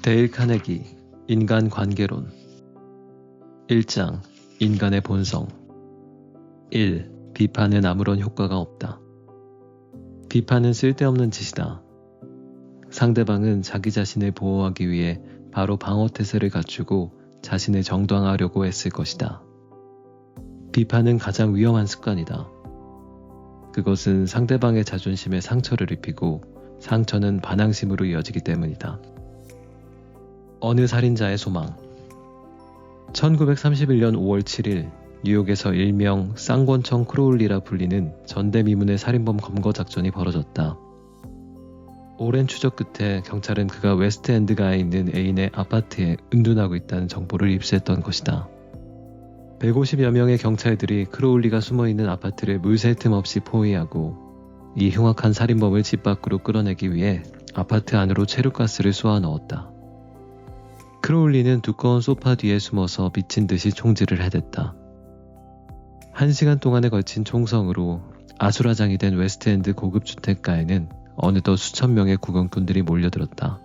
데일 카네기 인간관계론 1장 인간의 본성 1. 비판은 아무런 효과가 없다. 비판은 쓸데없는 짓이다. 상대방은 자기 자신을 보호하기 위해 바로 방어태세를 갖추고 자신을 정당화하려고 애쓸 것이다. 비판은 가장 위험한 습관이다. 그것은 상대방의 자존심에 상처를 입히고 상처는 반항심으로 이어지기 때문이다. 어느 살인자의 소망 1931년 5월 7일 뉴욕에서 일명 쌍권총 크로울리라 불리는 전대미문의 살인범 검거 작전이 벌어졌다. 오랜 추적 끝에 경찰은 그가 웨스트엔드가에 있는 애인의 아파트에 은둔하고 있다는 정보를 입수했던 것이다. 150여 명의 경찰들이 크로울리가 숨어있는 아파트를 물샐 틈 없이 포위하고 이 흉악한 살인범을 집 밖으로 끌어내기 위해 아파트 안으로 체류가스를 쏘아 넣었다. 크로울리는 두꺼운 소파 뒤에 숨어서 미친 듯이 총질을 해댔다. 1시간 동안에 걸친 총성으로 아수라장이 된 웨스트엔드 고급 주택가에는 어느덧 수천 명의 구경꾼들이 몰려들었다.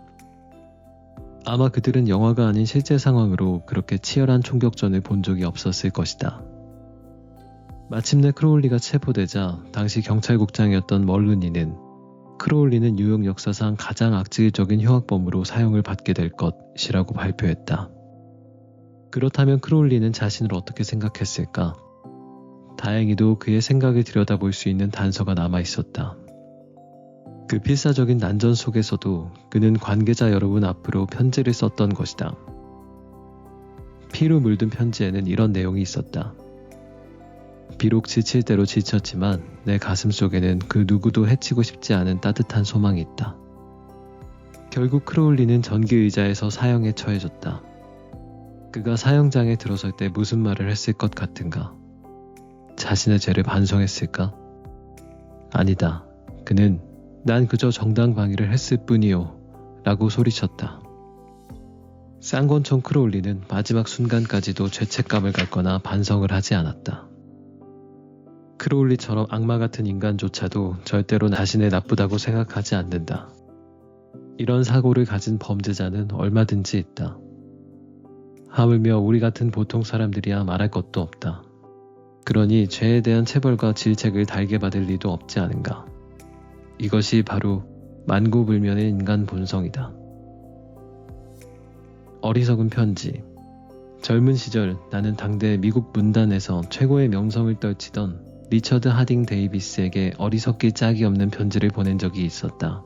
아마 그들은 영화가 아닌 실제 상황으로 그렇게 치열한 총격전을 본 적이 없었을 것이다. 마침내 크로울리가 체포되자 당시 경찰국장이었던 멀루니는 크로울리는 뉴욕 역사상 가장 악질적인 흉악범으로 사형을 받게 될 것이라고 발표했다. 그렇다면 크로울리는 자신을 어떻게 생각했을까? 다행히도 그의 생각을 들여다볼 수 있는 단서가 남아있었다. 그 필사적인 난전 속에서도 그는 관계자 여러분 앞으로 편지를 썼던 것이다. 피로 물든 편지에는 이런 내용이 있었다. 비록 지칠 대로 지쳤지만 내 가슴 속에는 그 누구도 해치고 싶지 않은 따뜻한 소망이 있다. 결국 크로울리는 전기의자에서 사형에 처해졌다. 그가 사형장에 들어설 때 무슨 말을 했을 것 같은가? 자신의 죄를 반성했을까? 아니다. 그는 난 그저 정당방위를 했을 뿐이요 라고 소리쳤다. 쌍권총 크로울리는 마지막 순간까지도 죄책감을 갖거나 반성을 하지 않았다. 크로울리처럼 악마 같은 인간조차도 절대로 자신을 나쁘다고 생각하지 않는다. 이런 사고를 가진 범죄자는 얼마든지 있다. 하물며 우리 같은 보통 사람들이야 말할 것도 없다. 그러니 죄에 대한 체벌과 질책을 달게 받을 리도 없지 않은가. 이것이 바로 만고불면의 인간 본성이다. 어리석은 편지. 젊은 시절 나는 당대 미국 문단에서 최고의 명성을 떨치던 리처드 하딩 데이비스에게 어리석기 짝이 없는 편지를 보낸 적이 있었다.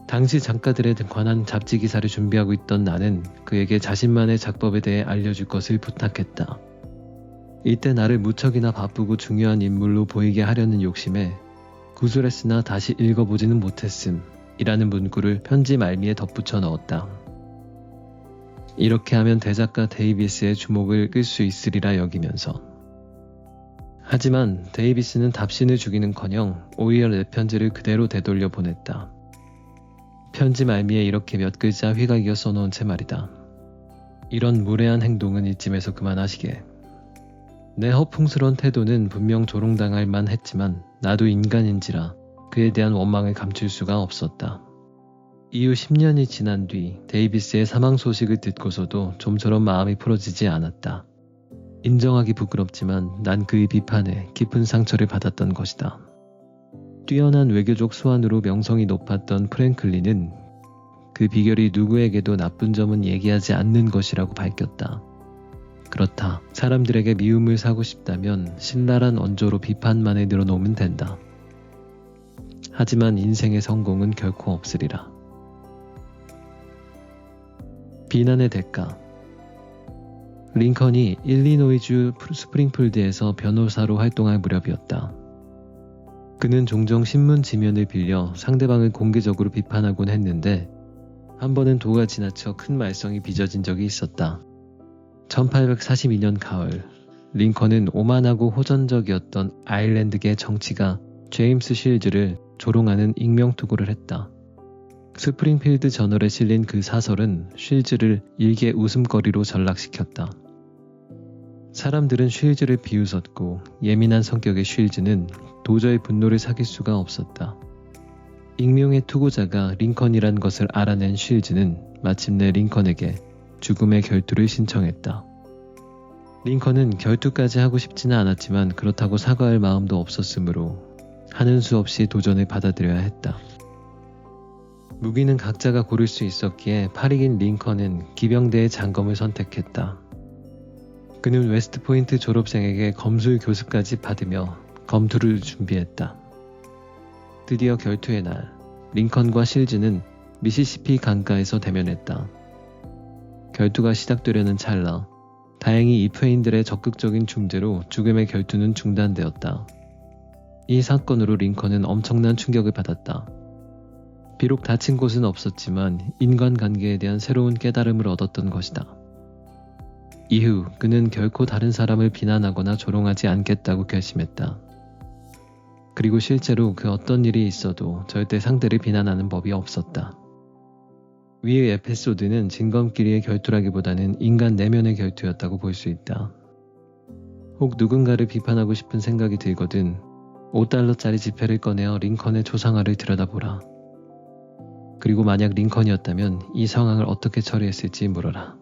당시 작가들에 관한 잡지 기사를 준비하고 있던 나는 그에게 자신만의 작법에 대해 알려줄 것을 부탁했다. 이때 나를 무척이나 바쁘고 중요한 인물로 보이게 하려는 욕심에 구술했으나 다시 읽어보지는 못했음 이라는 문구를 편지 말미에 덧붙여 넣었다. 이렇게 하면 대작가 데이비스의 주목을 끌 수 있으리라 여기면서. 하지만 데이비스는 답신을 주기는커녕 오히려 내 편지를 그대로 되돌려 보냈다. 편지 말미에 이렇게 몇 글자 휘갈겨 써놓은 채 말이다. 이런 무례한 행동은 이쯤에서 그만하시게. 내 허풍스러운 태도는 분명 조롱당할 만했지만 나도 인간인지라 그에 대한 원망을 감출 수가 없었다. 이후 10년이 지난 뒤 데이비스의 사망 소식을 듣고서도 좀처럼 마음이 풀어지지 않았다. 인정하기 부끄럽지만 난 그의 비판에 깊은 상처를 받았던 것이다. 뛰어난 외교적 수완으로 명성이 높았던 프랭클린은 그 비결이 누구에게도 나쁜 점은 얘기하지 않는 것이라고 밝혔다. 그렇다. 사람들에게 미움을 사고 싶다면 신랄한 언조로 비판만을 늘어놓으면 된다. 하지만 인생의 성공은 결코 없으리라. 비난의 대가. 링컨이 일리노이주 스프링필드에서 변호사로 활동할 무렵이었다. 그는 종종 신문 지면을 빌려 상대방을 공개적으로 비판하곤 했는데 한 번은 도가 지나쳐 큰 말썽이 빚어진 적이 있었다. 1842년 가을, 링컨은 오만하고 호전적이었던 아일랜드계 정치가 제임스 쉴즈를 조롱하는 익명투고를 했다. 스프링필드 저널에 실린 그 사설은 쉴즈를 일개 웃음거리로 전락시켰다. 사람들은 쉴즈를 비웃었고 예민한 성격의 쉴즈는 도저히 분노를 사귈 수가 없었다. 익명의 투고자가 링컨이란 것을 알아낸 쉴즈는 마침내 링컨에게 죽음의 결투를 신청했다. 링컨은 결투까지 하고 싶지는 않았지만 그렇다고 사과할 마음도 없었으므로 하는 수 없이 도전을 받아들여야 했다. 무기는 각자가 고를 수 있었기에 파리긴 링컨은 기병대의 장검을 선택했다. 그는 웨스트포인트 졸업생에게 검술 교습까지 받으며 검투를 준비했다. 드디어 결투의 날, 링컨과 실즈는 미시시피 강가에서 대면했다. 결투가 시작되려는 찰나, 다행히 입회인들의 적극적인 중재로 죽음의 결투는 중단되었다. 이 사건으로 링컨은 엄청난 충격을 받았다. 비록 다친 곳은 없었지만 인간관계에 대한 새로운 깨달음을 얻었던 것이다. 이후 그는 결코 다른 사람을 비난하거나 조롱하지 않겠다고 결심했다. 그리고 실제로 그 어떤 일이 있어도 절대 상대를 비난하는 법이 없었다. 위의 에피소드는 진검끼리의 결투라기보다는 인간 내면의 결투였다고 볼 수 있다. 혹 누군가를 비판하고 싶은 생각이 들거든 $5짜리 지폐를 꺼내어 링컨의 조상화를 들여다보라. 그리고 만약 링컨이었다면 이 상황을 어떻게 처리했을지 물어라.